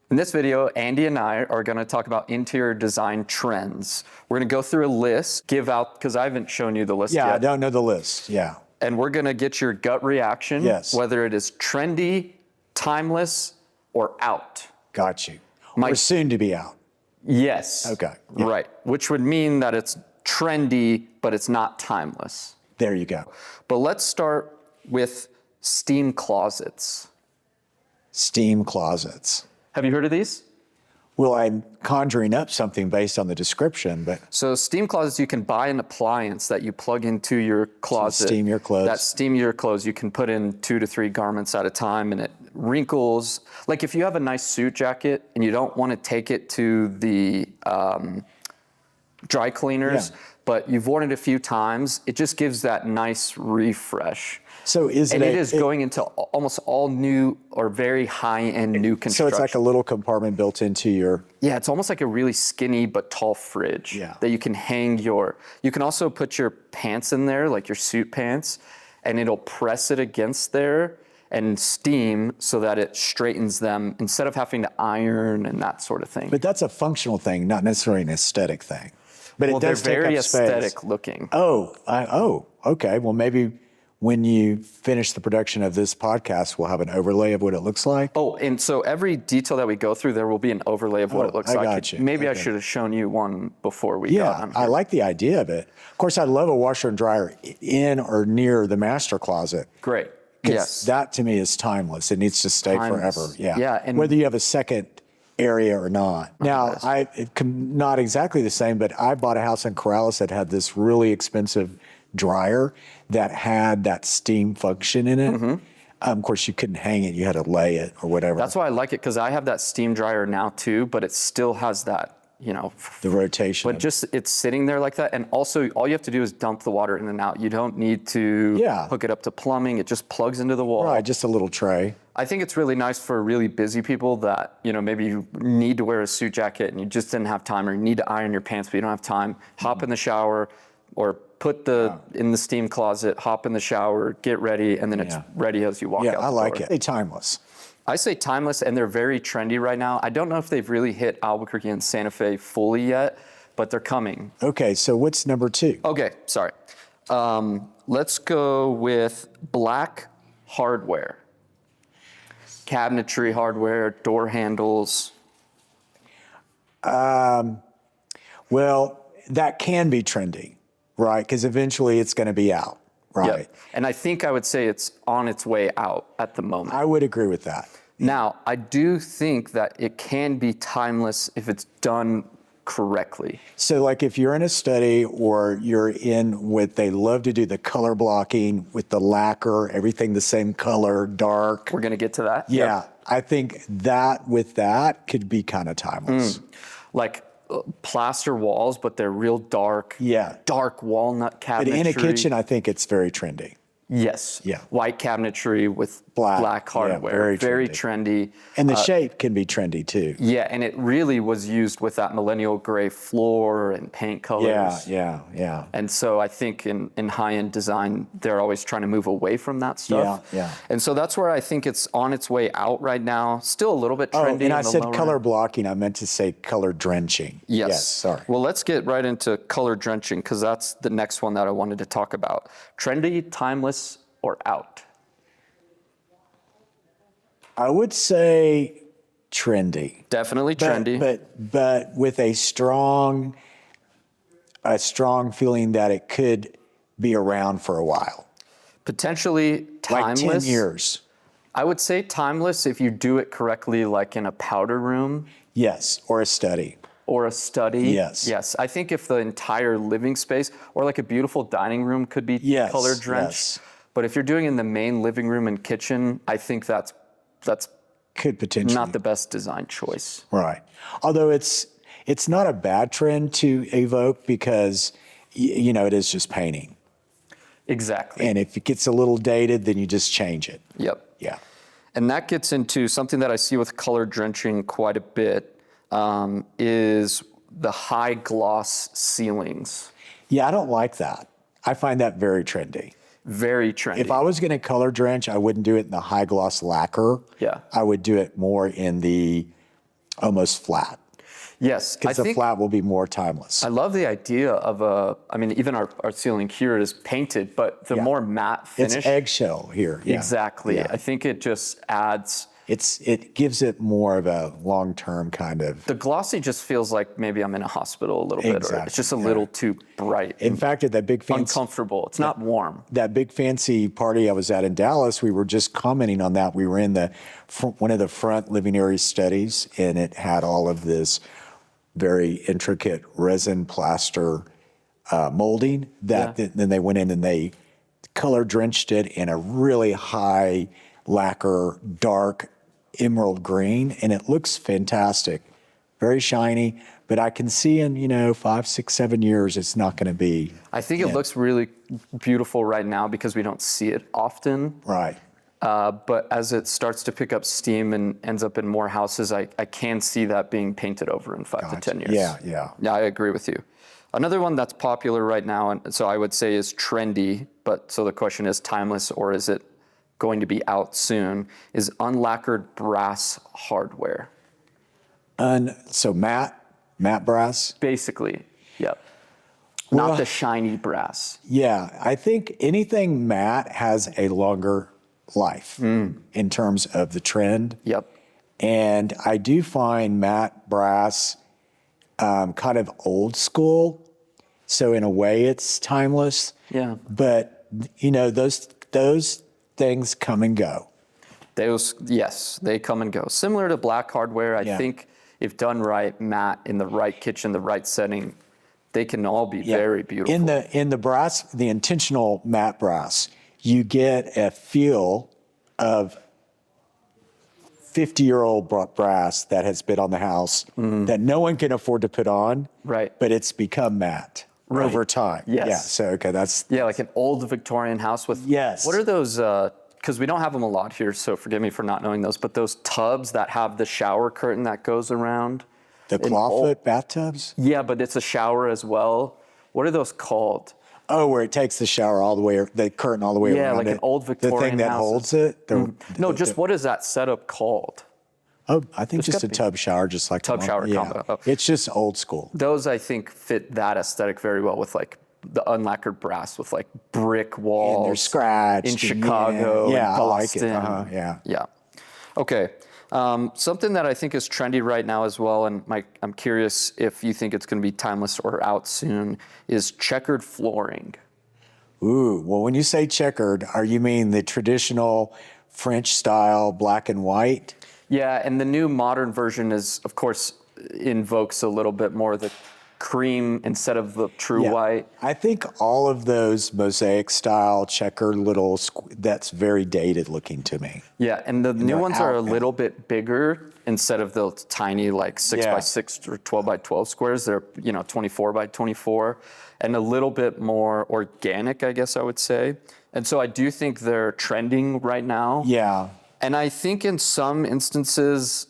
In this video, Andy and I are going to talk about interior design trends. We're going to go through a list, give out, because I haven't shown you the list yet. Yeah, I don't know the list, yeah. And we're going to get your gut reaction, Yes. whether it is trendy, timeless, or out. Got you. Or soon to be out. Yes. Okay. Yeah. Right. Which would mean that it's trendy, but it's not timeless. There you go. But let's start with steam closets. Steam closets. Have you heard of these? Well, I'm conjuring up something based on the description, but... So steam closets, you can buy an appliance that you plug into your closet. Steam your clothes. That steam your clothes. You can put in 2 to 3 garments at a time and it wrinkles. Like if you have a nice suit jacket and you don't want to take it to the dry cleaners, but you've worn it a few times, it just gives that nice refresh. So is and it is going into almost all new or very high-end new construction. So it's like a little compartment built into your... Yeah, it's almost like a really skinny but tall fridge that you can hang your... You can also put your pants in there, like your suit pants, and it'll press it against there and steam so that it straightens them instead of having to iron and that sort of thing. But that's a functional thing, not necessarily an aesthetic thing. But well, it does they're very take up space. aesthetic looking. Okay. Well, maybe when you finish the production of this podcast, we'll have an overlay of what it looks like. Oh, and so every detail that we go through, there will be an overlay of what it looks like. Got you. Maybe I should have shown you one before we got on here. I like the idea of it. Of course, I love a washer and dryer in or near the master closet. Great. Yes. That to me is timeless. It needs to stay forever. Yeah. Yeah. And whether you have a second area or not. Now, not exactly the same, but I bought a house in Corrales that had this really expensive dryer that had that steam function in it. Of course, you couldn't hang it. You had to lay it or whatever. That's why I like it, because I have that steam dryer now too, but it still has that, you know. The rotation. But just it's sitting there like that. And also, all you have to do is dump the water in and out. You don't need to hook it up to plumbing. It just plugs into the wall. Right, just a little tray. I think it's really nice for really busy people that, you know, maybe you need to wear a suit jacket and you just didn't have time, or you need to iron your pants but you don't have time. Hop in the shower or put in the steam closet, hop in the shower, get ready, and then it's ready as you walk out the door. Yeah, I like it. Hey, timeless. I say timeless, and they're very trendy right now. I don't know if they've really hit Albuquerque and Santa Fe fully yet, but they're coming. Okay, so what's number 2? Okay, sorry. Let's go with black hardware. Cabinetry hardware, door handles. Well, that can be trendy, right? Because eventually it's going to be out, right? Yep. And I think I would say it's on its way out at the moment. I would agree with that. Now, I do think that it can be timeless if it's done correctly. So like if you're in a study or you're in what they love to do, the color blocking with the lacquer, everything the same color, dark. We're going to get to that. Yeah. Yep. I think that could be kind of timeless. Like plaster walls, but they're real dark. Yeah. Dark walnut cabinetry. But in a kitchen, I think it's very trendy. Yes. Yeah. White cabinetry with black hardware. Yeah, very trendy. trendy. And the shape can be trendy too. Yeah, and it really was used with that millennial gray floor and paint colors. Yeah. And so I think in high-end design, they're always trying to move away from that stuff. Yeah. And so that's where I think it's on its way out right now. Still a little bit trendy. And I said color blocking. I meant to say color drenching. Yes. Sorry. Well, let's get right into color drenching, because that's the next one that I wanted to talk about. Trendy, timeless, or out? I would say trendy. Definitely trendy. But with a strong feeling that it could be around for a while. Potentially timeless. Like 10 years. I would say timeless if you do it correctly, like in a powder room. Yes, or a study. Or a study. Yes. Yes. I think if the entire living space or like a beautiful dining room could be color drenched. Yes. But if you're doing in the main living room and kitchen, I think that's could potentially not the best design choice. Right. Although it's not a bad trend to evoke, because you know it is just painting. Exactly. And if it gets a little dated, then you just change it. Yep. Yeah. And that gets into something that I see with color drenching quite a bit, is the high gloss ceilings. Yeah, I don't like that. I find that very trendy. Very trendy. If I was going to color drench, I wouldn't do it in the high gloss lacquer. Yeah. I would do it more in the almost flat. Yes, I Because the think flat will be more timeless. I love the idea of I mean, even our ceiling here is painted, but the more matte finish. It's eggshell here. Yeah. Exactly. Yeah. I think it just adds. It gives it more of a long-term kind of. The glossy just feels like maybe I'm in a hospital a little bit, or it's just a little too bright. In fact, at that big fancy, uncomfortable. It's not warm. That big fancy party I was at in Dallas, we were just commenting on that. We were in one of the front living area studies, and it had all of this very intricate resin plaster molding that then they went in and they color drenched it in a really high lacquer, dark emerald green, and it looks fantastic, very shiny. But I can see in 5, 6, 7 years, it's not going to be. I think it looks really beautiful right now because we don't see it often. Right. But as it starts to pick up steam and ends up in more houses, I can see that being painted over in 5 to 10 years. Yeah. Yeah, I agree with you. Another one that's popular right now, and so I would say is trendy, but so the question is timeless or is it going to be out soon, is unlacquered brass hardware. So matte brass? Basically, yep. Well, Not the shiny brass. Yeah, I think anything matte has a longer life in terms of the trend. Yep. And I do find matte brass kind of old school. So in a way, it's timeless. Yeah. But those things come and go. Yes, they come and go. Similar to black hardware, I think if done right, matte in the right kitchen, the right setting, they can all be very beautiful. In the brass, the intentional matte brass, you get a feel of 50-year-old brass that has been on the house that no one can afford to put on. Right. But it's become matte over time. Yes. Yeah. So that's like an old Victorian house with. Yes. What are those? Because we don't have them a lot here, so forgive me for not knowing those. But those tubs that have the shower curtain that goes around. the clawfoot bathtubs. Yeah, but it's a shower as well. What are those called? Oh, where it takes the shower all the way, the curtain all the way around it. Yeah, like an old Victorian The thing that house. holds it? No, just what is that setup called? Oh, I think There's just a gotta be. tub shower, just like Tub the shower one. Yeah. combo. Oh. It's just old school. Those, I think, fit that aesthetic very well with like the unlacquered brass with like brick walls. And they're scratched. In and Chicago, yeah, and I like it. Boston. Yeah. Yeah. Okay. Something that I think is trendy right now as well, and Mike, I'm curious if you think it's going to be timeless or out soon, is checkered flooring. Ooh, well, when you say checkered, are you mean the traditional French style black and white? Yeah, and the new modern version is, of course, invokes a little bit more the cream instead of the true white. I think all of those mosaic style checkered little, that's very dated looking to me. Yeah, and the new they're ones are a out now. little bit bigger instead of the tiny like 6 by 6 or 12 by 12 squares. They're 24 by 24 and a little bit more organic, I guess I would say. And so I do think they're trending right now. Yeah. And I think in some instances,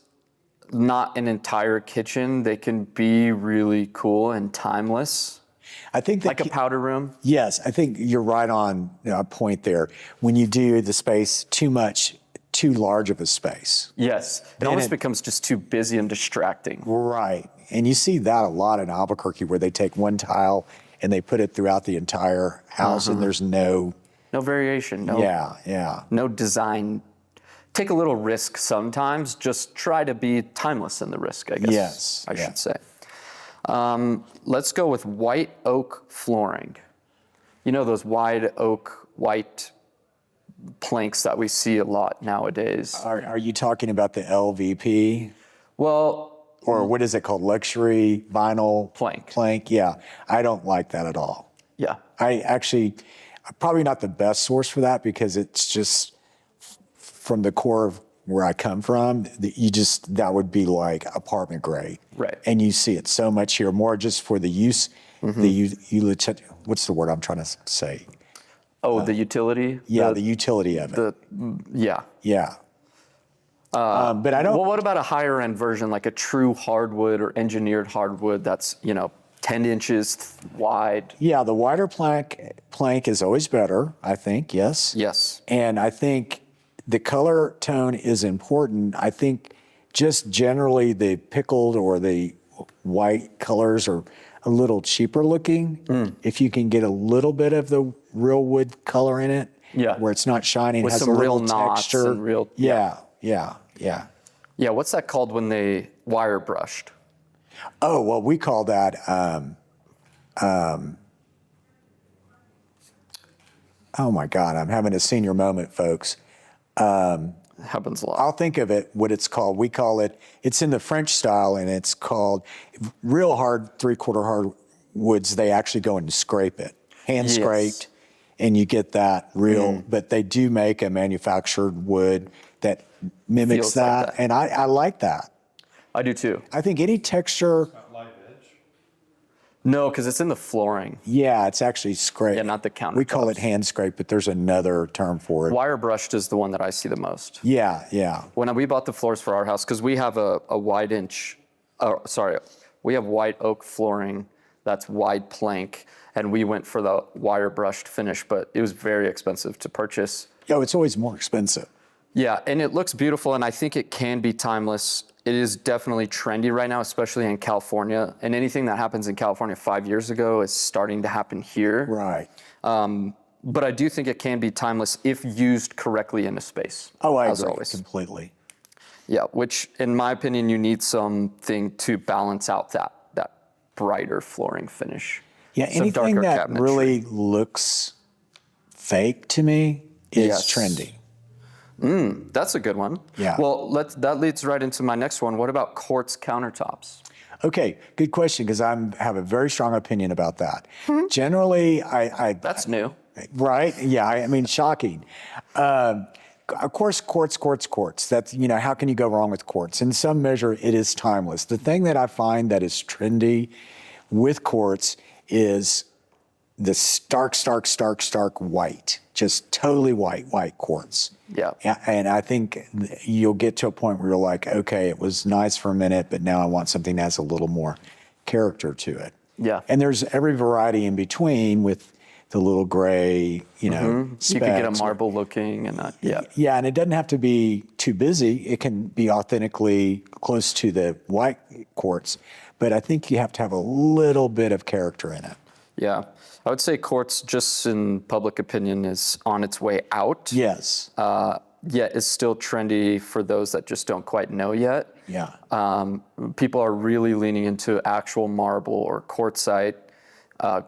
not an entire kitchen, they can be really cool and timeless. I think that Like a powder room. Yes, I think you're right on a point there. When you do the space too large of a space. Yes, it almost becomes just too busy and distracting. Right. And you see that a lot in Albuquerque where they take one tile and they put it throughout the entire house and there's no variation, no design. Take a little risk sometimes, just try to be timeless in the risk, I guess Yes, I should say. Let's go with white oak flooring. You know those wide oak white planks that we see a lot nowadays. Are you talking about the LVP? Well, Or what is it called? Luxury vinyl plank. Yeah, I don't like that at all. yeah. I'm probably not the best source for that because it's just from the core of where I come from, that would be like apartment grade. Right. And you see it so much here, more just for the use, what's the word I'm trying to say? Oh, the utility? Yeah, the utility of it. Yeah. Yeah. But I don't. Well, what about a higher end version, like a true hardwood or engineered hardwood that's, 10 inches wide? Yeah, the wider plank is always better, I think, yes. Yes. And I think the color tone is important. I think just generally the pickled or the white colors are a little cheaper looking. If you can get a little bit of the real wood color in it, Yeah. where it's not shiny, With has some a little real knots texture. and real- yeah. Yeah, what's that called when they wire brushed? Oh, well, we call that, oh my God, I'm having a senior moment, folks. Happens a lot. I'll think of it, what it's called. We call it, it's in the French style, and it's called real hard, 3/4 hard woods. They actually go and scrape it, hand scraped, and you get that real, but they do make a manufactured wood that mimics Feels like that. that. And I like that. I do too. I think any texture, No, because it's in the flooring. yeah, it's actually scraped. Yeah, not the We call it countertops. hand scrape, but there's another term for it. Wire brushed is the one that I see the most. Yeah. When we bought the floors for our house, because we have a wide we have white oak flooring that's wide plank, and we went for the wire brushed finish, but it was very expensive to purchase. Oh, it's always more expensive. Yeah, and it looks beautiful, and I think it can be timeless. It is definitely trendy right now, especially in California, and anything that happens in California 5 years ago is starting to happen here. Right. But I do think it can be timeless if used correctly in a space. Oh, I as agree always. completely. Yeah, which in my opinion, you need something to balance out that brighter flooring finish. Yeah, Some anything darker that cabinetry. really looks fake to me is Yes. trendy. That's a good one. Yeah. Well, that leads right into my next one. What about quartz countertops? Okay, good question, because I have a very strong opinion about that. Generally, That's new. right? Yeah, I mean, shocking. Of course, quartz. That's, how can you go wrong with quartz? In some measure, it is timeless. The thing that I find that is trendy with quartz is the stark white, just totally white quartz. Yeah. And I think you'll get to a point where you're like, okay, it was nice for a minute, but now I want something that has a little more character to it. Yeah. And there's every variety in between with the little gray, You could get a specks. marble looking and that. Yeah. Yeah, and it doesn't have to be too busy. It can be authentically close to the white quartz, but I think you have to have a little bit of character in it. Yeah. I would say quartz, just in public opinion, is on its way out. Yes. Yet is still trendy for those that just don't quite know yet. Yeah. People are really leaning into actual marble or quartzite.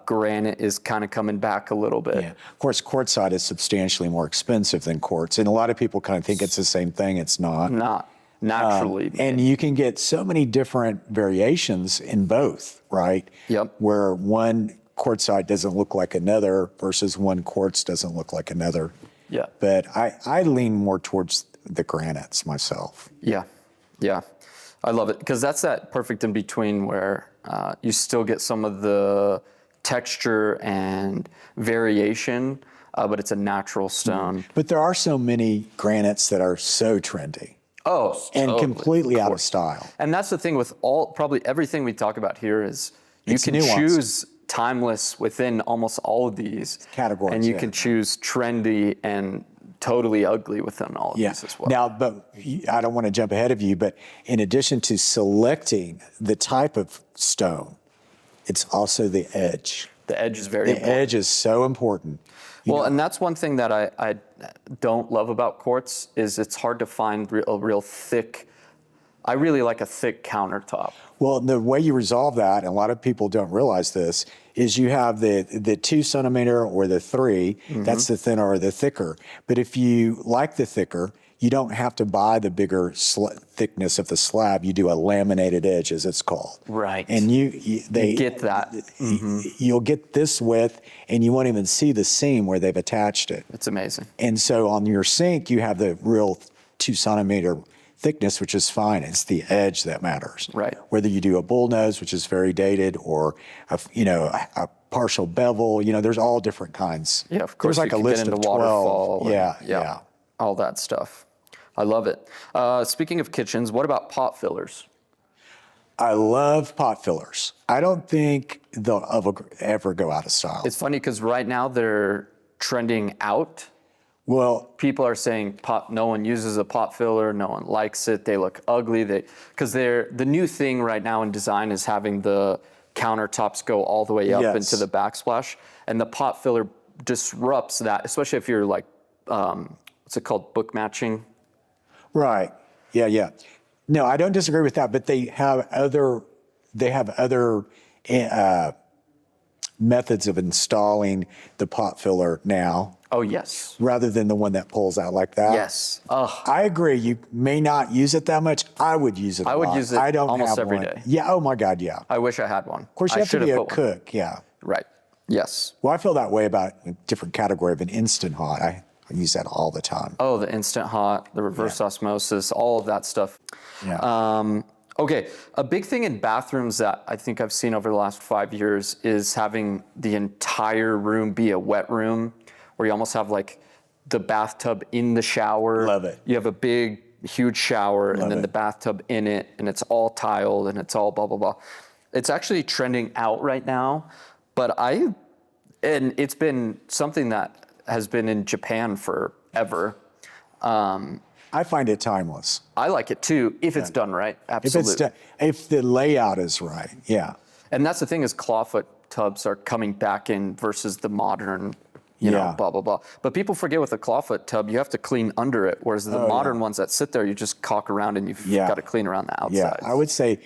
Granite is kind of coming back a little bit. Yeah. Of course, quartzite is substantially more expensive than quartz, and a lot of people kind of think it's the same thing. It's not. Not naturally. And you can get so many different variations in both, right? Yep. Where one quartzite doesn't look like another versus one quartz doesn't look like another. Yeah. But I lean more towards the granites myself. Yeah. I love it because that's that perfect in between where you still get some of the texture and variation, but it's a natural stone. But there are so many granites that are so trendy Oh, and totally. completely out of style. And that's the thing with probably everything we talk about here is you It's can nuanced. choose timeless within almost all of these Categories, and you yeah. can choose trendy and totally ugly within all of these as well. Now, but I don't want to jump ahead of you, but in addition to selecting the type of stone, it's also the edge. The edge is very The important. edge is so important. Well, and that's one thing that I don't love about quartz is it's hard to find a real thick. I really like a thick countertop. Well, the way you resolve that, and a lot of people don't realize this, is you have the 2 centimeter or the 3, that's the thinner or the thicker. But if you like the thicker, you don't have to buy the bigger thickness of the slab. You do a laminated edge, as it's called. Right. And you Get that. You'll get this width, and you won't even see the seam where they've attached it. It's amazing. And so on your sink, you have the real 2 centimeter thickness, which is fine. It's the edge that matters. Right. Whether you do a bull nose, which is very dated, or a partial bevel, there's all different kinds. Yeah, of course. There's like you a could list get of into 12. waterfall. and- Yeah. All that stuff. I love it. Speaking of kitchens, what about pot fillers? I love pot fillers. I don't think they'll ever go out of style. It's funny because right now they're trending out. Well, People are saying no one uses a pot filler, no one likes it, they look ugly. Because the new thing right now in design is having the countertops go all the way up Yes. into the backsplash, and the pot filler disrupts that, especially if you're like, what's it called, book matching? right. Yeah, yeah. No, I don't disagree with that, but they have other methods of installing the pot filler now Oh, yes. rather than the one that pulls out like that. Yes. Oh, I agree. You may not use it that much. I would use it a I would lot. use it I don't almost have every one. day. Yeah. Oh my God. Yeah. I wish I had one. Of course, you have to be a cook. Yeah. Right. Yes. Well, I feel that way about a different category of an Instant Hot. I use that all the time. Oh, the instant hot, the reverse osmosis, all of that stuff. Yeah. Okay, a big thing in bathrooms that I think I've seen over the last 5 years is having the entire room be a wet room, where you almost have like the bathtub in the shower. Love it. You have a big, huge shower, and then the bathtub in it, and it's all tiled, and it's all blah, blah, blah. It's actually trending out right now, and it's been something that has been in Japan forever. I find it timeless. I like it too, if it's done right. Absolutely. If the layout is right. Yeah. And that's the thing is clawfoot tubs are coming back in versus the modern, you know, blah, blah, blah. But people forget with a clawfoot tub, you have to clean under it, whereas the modern ones that sit there, you just caulk around and you've got to clean around the outside. Yeah, I would say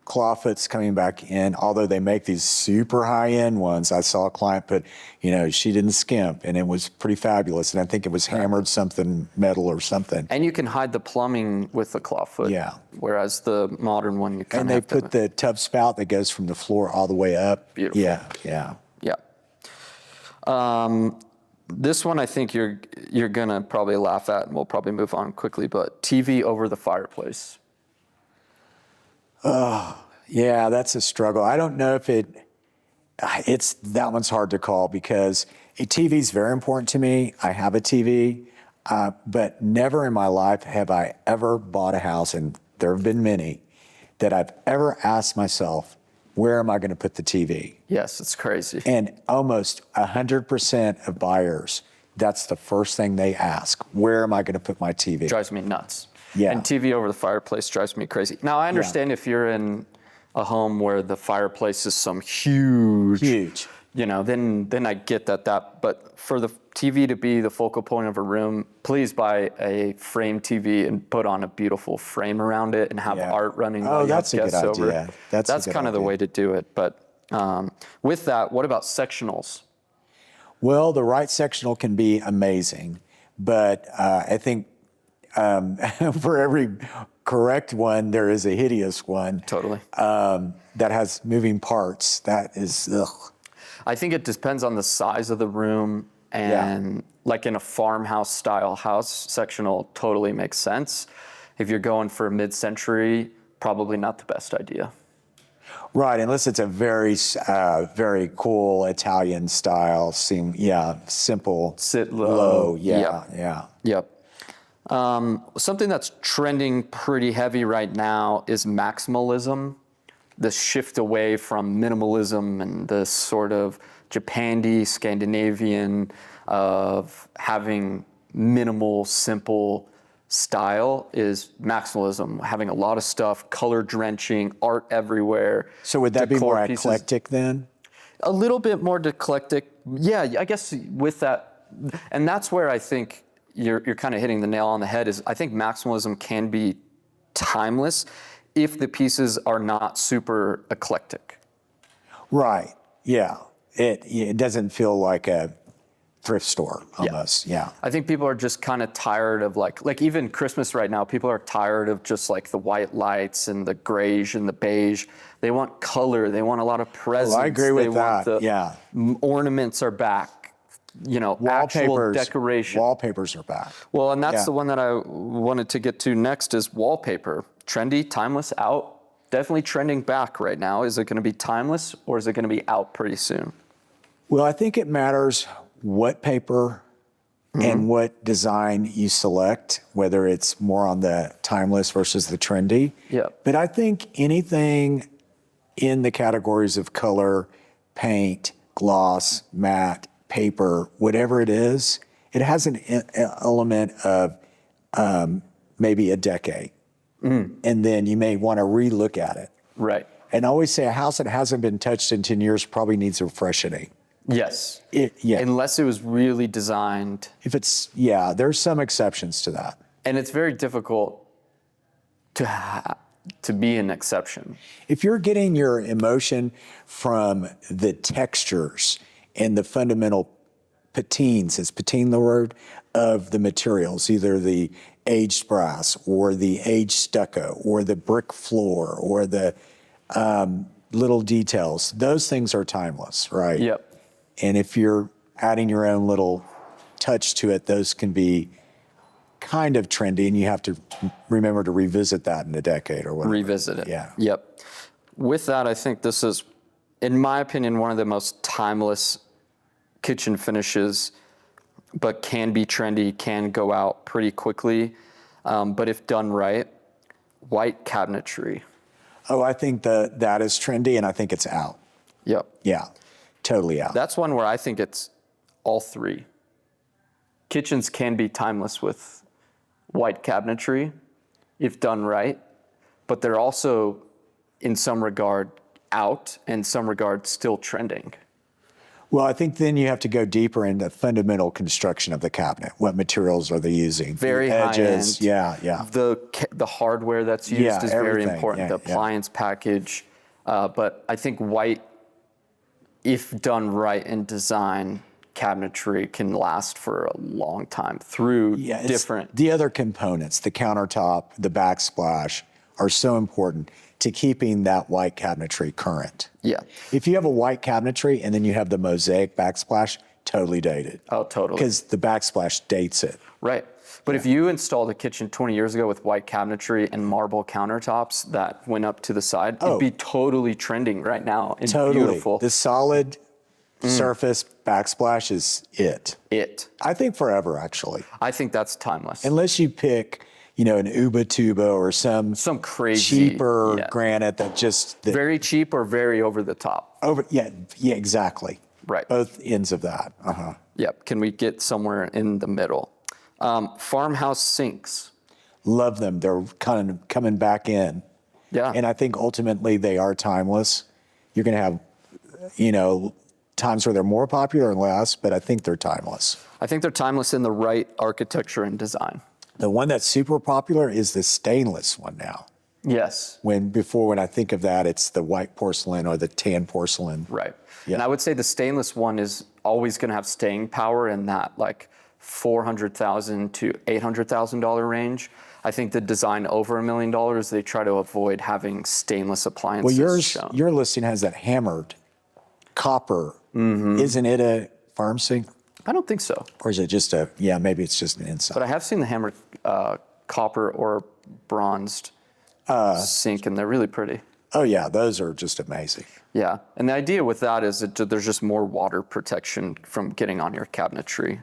clawfoot's coming back in, although they make these super high-end ones. I saw a client put, she didn't skimp, and it was pretty fabulous. And I think it was hammered something, metal or something. And you can hide the plumbing with the clawfoot. Yeah. Whereas the modern one, you kind And of they put the tub spout that goes from the floor all the way up. Beautiful. Yeah, yeah. Yeah. This one I think you're gonna probably laugh at, and we'll probably move on quickly. But TV over the fireplace. Yeah, that's a struggle. I don't know if that one's hard to call because a TV is very important to me. I have a TV, but never in my life have I ever bought a house, and there have been many, that I've ever asked myself, where am I going to put the TV? Yes, it's crazy. And almost 100% of buyers, that's the first thing they ask. Where am I going to put my TV? Drives me nuts. Yeah. And TV over the fireplace drives me crazy. Now, I understand if you're in a home where the fireplace is some huge, then I get that. But for the TV to be the focal point of a room, please buy a frame TV and put on a beautiful frame around it and have art running while you have guests over. Idea. That's kind of the way to do it. But with that, what about sectionals? Well, the right sectional can be amazing, but I think for every correct one, there is a hideous one. Totally. That has moving parts. That is, ugh. I think it depends on the size of the room, and like in a farmhouse style house, sectional totally makes sense. If you're going for mid-century, probably not the best idea. Right, unless it's a very, very cool Italian style, simple. Sit low. Yeah. Yep. Something that's trending pretty heavy right now is maximalism. The shift away from minimalism and this sort of Japandi, Scandinavian of having minimal, simple style is maximalism. Having a lot of stuff, color drenching, art everywhere. So would that be more pieces. eclectic then? A little bit more eclectic. Yeah, I guess with that, and that's where I think you're kind of hitting the nail on the head is I think maximalism can be timeless if the pieces are not super eclectic. Right, yeah. It doesn't feel like a thrift store almost, yeah. I think people are just kind of tired of like even Christmas right now, people are tired of just like the white lights and the grayish and the beige. They want color, they want a lot of presents. I agree with that, Ornaments are back. Actual decoration. Wallpapers are back. Well, and that's the one that I wanted to get to next is wallpaper. Trendy, timeless, out. Definitely trending back right now. Is it going to be timeless or is it going to be out pretty soon? Well, I think it matters what paper and what design you select, whether it's more on the timeless versus the trendy. Yeah. But I think anything in the categories of color, paint, gloss, matte, paper, whatever it is, it has an element of maybe a decade. And then you may want to relook at it. Right. And I always say a house that hasn't been touched in 10 years probably needs a freshening. Yes. Yeah. Unless it was really designed. If it's, yeah, there's some exceptions to that. And it's very difficult to be an exception. If you're getting your emotion from the textures and the fundamental patines, is patine the word, of the materials, either the aged brass or the aged stucco or the brick floor or the little details, those things are timeless, right? Yep. And if you're adding your own little touch to it, those can be kind of trendy, and you have to remember to revisit that in a decade or whatever. Revisit it. Yeah. Yep. With that, I think this is, in my opinion, one of the most timeless kitchen finishes, but can be trendy, can go out pretty quickly. But if done right, white cabinetry. Oh, I think that is trendy, and I think it's out. Yep. Yeah, totally out. That's one where I think it's all three. Kitchens can be timeless with white cabinetry if done right, but they're also, in some regard, out, and in some regard, still trending. Well, I think then you have to go deeper into fundamental construction of the cabinet. What materials are they using? Very the high edges, end. Yeah. The hardware that's used is very everything. important. Yeah, the appliance package, but I think white, if done right in design, cabinetry can last for a long time through different. The other components, the countertop, the backsplash, are so important to keeping that white cabinetry current. Yeah. If you have a white cabinetry and then you have the mosaic backsplash, totally dated. Oh, totally. Because the backsplash dates it. Right. But if you installed a kitchen 20 years ago with white cabinetry and marble countertops that went up to the side, it'd be totally trending right now. And Totally. beautiful. The solid surface backsplash is it. I think forever, actually. I think that's timeless. Unless you pick, an Uba Tuba or some crazy cheaper granite that just very cheap or very over the top. Yeah, exactly. Right. Both ends of that. Yep. Can we get somewhere in the middle? Farmhouse sinks. Love them. They're kind of coming back in. Yeah. And I think ultimately they are timeless. You're going to have, times where they're more popular and less, but I think they're timeless. I think they're timeless in the right architecture and design. The one that's super popular is the stainless one now. Yes. When I think of that, it's the white porcelain or the tan porcelain. Right. Yeah. And I would say the stainless one is always going to have staying power in that like $400,000 to $800,000 range. I think the design over $1 million, they try to avoid having stainless appliances. Well, your listing has that hammered copper. Isn't it a farm sink? I don't think so. Or is it just maybe it's just an inside. But I have seen the hammered copper or bronzed sink, and they're really pretty. Oh, yeah, those are just amazing. Yeah, and the idea with that is that there's just more water protection from getting on your cabinetry.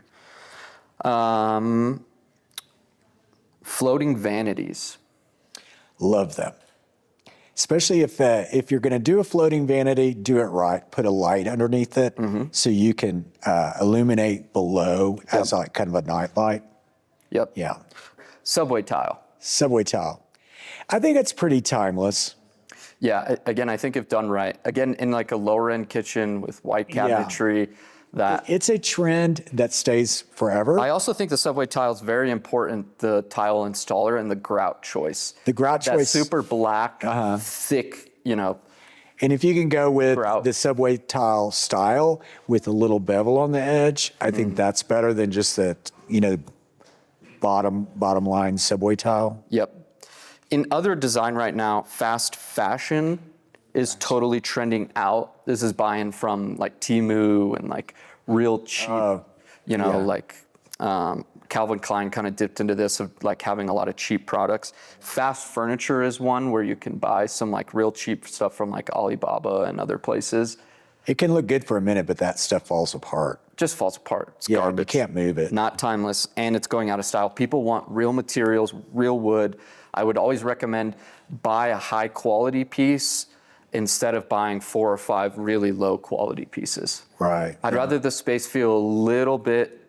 Floating vanities. Love them. Especially if you're going to do a floating vanity, do it right. Put a light underneath it so you can illuminate below as like kind of a night light. Yep. Yeah. Subway tile. Subway tile. I think it's pretty timeless. Yeah. Again, I think if done right. Again, in like a lower end kitchen with white cabinetry, it's a trend that stays forever. I also think the subway tile is very important, the tile installer and the grout choice. The grout choice. That super black, thick, And if you can go with grout. the subway tile style with a little bevel on the edge, I think that's better than just the, bottom line subway tile. Yep. In other design right now, fast fashion is totally trending out. This is buying from like Temu and like real cheap, like Calvin Klein kind of dipped into this of like having a lot of cheap products. Fast furniture is one where you can buy some like real cheap stuff from like Alibaba and other places. It can look good for a minute, but that stuff falls apart. Just falls apart. It's garbage. You can't move it. Not timeless, and it's going out of style. People want real materials, real wood. I would always recommend buy a high quality piece instead of buying 4 or 5 really low quality pieces. Right. I'd rather the space feel a little bit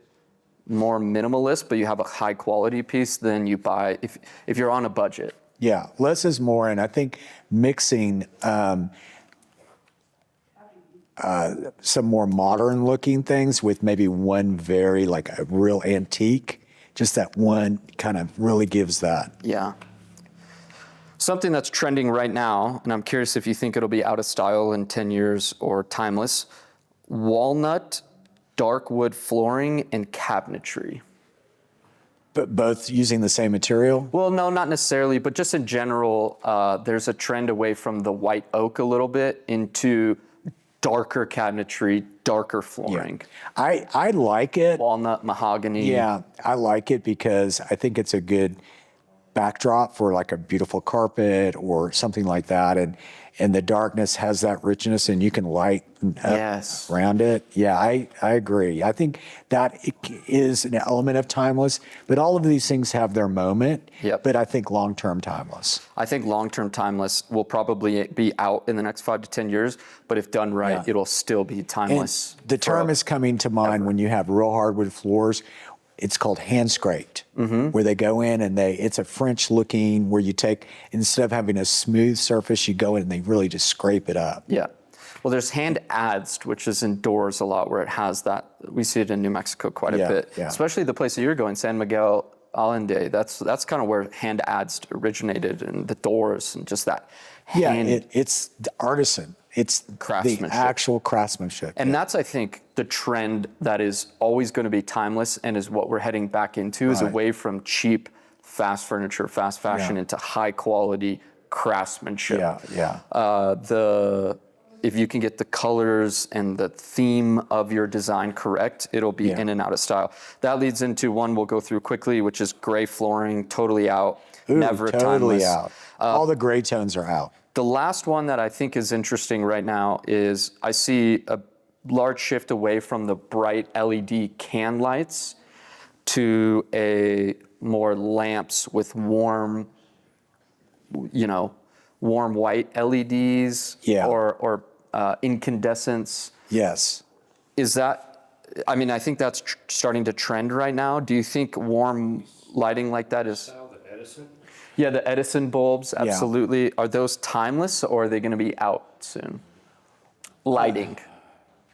more minimalist, but you have a high quality piece, then you buy, if you're on a budget. Yeah, less is more. And I think mixing some more modern looking things with maybe one very like a real antique, just that one kind of really gives that. Yeah. Something that's trending right now, and I'm curious if you think it'll be out of style in 10 years or timeless, walnut, dark wood flooring, and cabinetry. But both using the same material? Well, no, not necessarily, but just in general, there's a trend away from the white oak a little bit into darker cabinetry, darker flooring. Yeah. I like it. Walnut, mahogany. Yeah, I like it because I think it's a good backdrop for like a beautiful carpet or something like that. And the darkness has that richness and you can light up around it. Yeah, I agree. I think that it is an element of timeless, but all of these things have their moment. Yep. But I think long-term timeless. I think long-term timeless will probably be out in the next 5 to 10 years, but if done right, it'll still be timeless. And the term is coming to mind when you have real hardwood floors. It's called hand scraped, where they go in and it's a French looking, where you take, instead of having a smooth surface, you go in and they really just scrape it up. Yeah. Well, there's hand adzed, which is indoors a lot, where it has that. We see it in New Mexico quite a bit, especially the place that you're going, San Miguel Allende. That's kind of where hand adzed originated, and the doors and just that hand. Yeah, it's the artisan. It's the actual craftsmanship. And that's, I think, the trend that is always going to be timeless and is what we're heading back into, is away from cheap, fast furniture, fast fashion into high quality craftsmanship. If you can get the colors and the theme of your design correct, it'll be in and out of style. That leads into one we'll go through quickly, which is gray flooring, totally out, never totally timeless. Out. All the gray tones are out. The last one that I think is interesting right now is I see a large shift away from the bright LED can lights to a more lamps with warm white LEDs or incandescents. Yes. Is that, I mean, I think that's starting to trend right now. Do you think warm lighting like that is? The Edison? Yeah, the Edison bulbs, absolutely. Yeah. Are those timeless or are they going to be out soon? Lighting.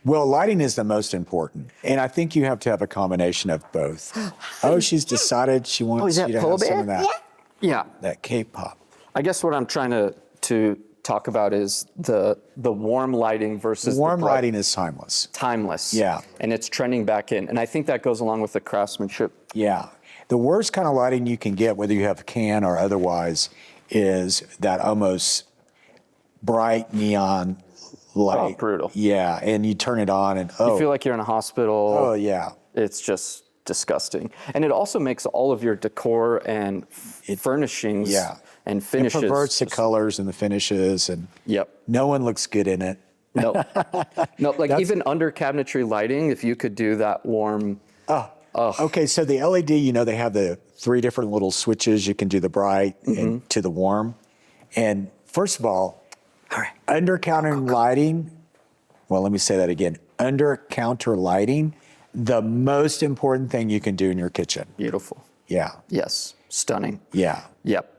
Well, lighting is the most important. And I think you have to have a combination of both. Oh, she's decided she wants you to have some of that. Yeah. That K-pop. I guess what I'm trying to talk about is the warm lighting versus the warm lighting is timeless. Timeless. Yeah. And it's trending back in. And I think that goes along with the craftsmanship. Yeah. The worst kind of lighting you can get, whether you have a can or otherwise, is that almost bright neon light. Oh, brutal. Yeah, and you turn it on and you feel like you're in a hospital. Oh, yeah. It's just disgusting. And it also makes all of your decor and furnishings and finishes. It perverts the colors and the finishes, and no one looks good in it. No. No, like even under cabinetry lighting, if you could do that warm. Okay, so the LED, they have the 3 different little switches. You can do the bright and to the warm. And first of all, under counter lighting, well, let me say that again. Under counter lighting, the most important thing you can do in your kitchen. Beautiful. Yeah. Yes. Stunning. Yeah. Yep.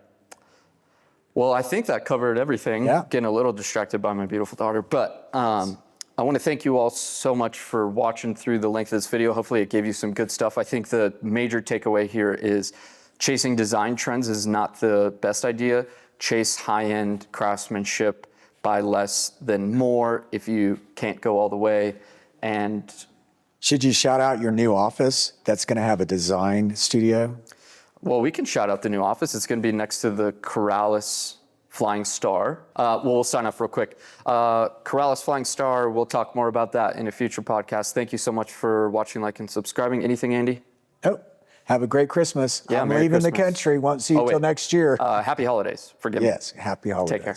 Well, I think that covered everything. Yeah. Getting a little distracted by my beautiful daughter, but I want to thank you all so much for watching through the length of this video. Hopefully it gave you some good stuff. I think the major takeaway here is chasing design trends is not the best idea. Chase high-end craftsmanship, buy less than more if you can't go all the way. And should you shout out your new office that's going to have a design studio? Well, we can shout out the new office. It's going to be next to the Corrales Flying Star. We'll sign up real quick. Corrales Flying Star, we'll talk more about that in a future podcast. Thank you so much for watching, like, and subscribing. Anything, Andy? Oh, have a great Christmas. Yeah, I'm Merry leaving Christmas. the country. Won't see you till next year. Happy holidays. Forgive me. Yes, happy holidays. Take care.